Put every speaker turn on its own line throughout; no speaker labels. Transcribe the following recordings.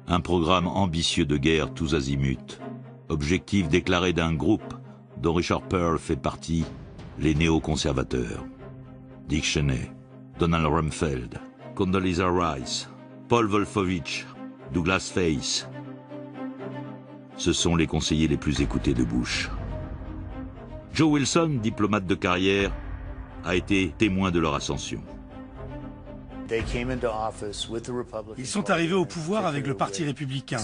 Un programme ambitieux de guerre tous azimuts. Objectif déclaré d'un groupe dont Richard Pearl fait partie, les néoconservateurs. Dick Cheney, Donald Rumsfeld, Condoleezza Rice, Paul Wolfowitz, Douglas Face. Ce sont les conseillers les plus écoutés de Bush. Joe Wilson, diplomate de carrière, a été témoin de leur ascension.
Ils sont arrivés au pouvoir avec le Parti républicain,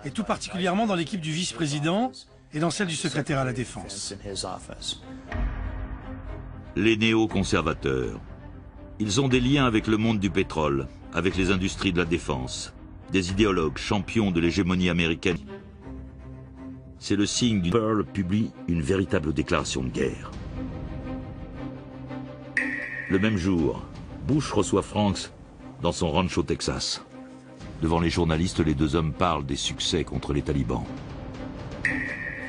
et tout particulièrement dans l'équipe du vice-président et dans celle du secrétaire à la Défense.
Les néoconservateurs. Ils ont des liens avec le monde du pétrole, avec les industries de la défense, des idéologues champions de l'hégémonie américaine. C'est le signe du Pearl publie une véritable déclaration de guerre. Le même jour, Bush reçoit Franks dans son ranch au Texas. Devant les journalistes, les deux hommes parlent des succès contre les talibans.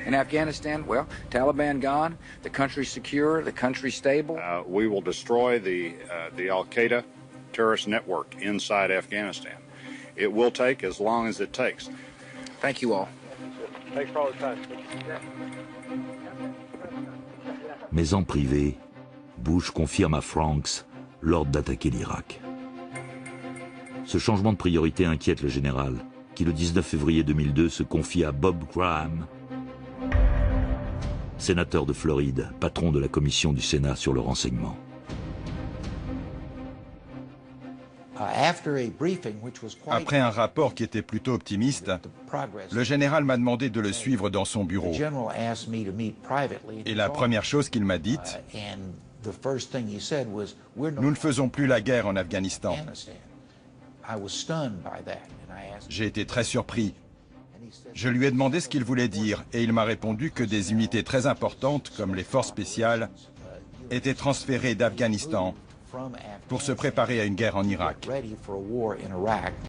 In Afghanistan, well, Taliban gone, the country secure, the country stable.
We will destroy the Al-Qaeda terrorist network inside Afghanistan. It will take as long as it takes.
Thank you all.
Thanks for all the time.
Mais en privé, Bush confirme à Franks l'ordre d'attaquer l'Irak. Ce changement de priorité inquiète le général, qui le 19 février 2002 se confie à Bob Graham, sénateur de Floride, patron de la commission du Sénat sur le renseignement.
Après un rapport qui était plutôt optimiste, le général m'a demandé de le suivre dans son bureau. Et la première chose qu'il m'a dite, nous ne faisons plus la guerre en Afghanistan. J'ai été très surpris. Je lui ai demandé ce qu'il voulait dire et il m'a répondu que des unités très importantes, comme les forces spéciales, étaient transférées d'Afghanistan pour se préparer à une guerre en Irak.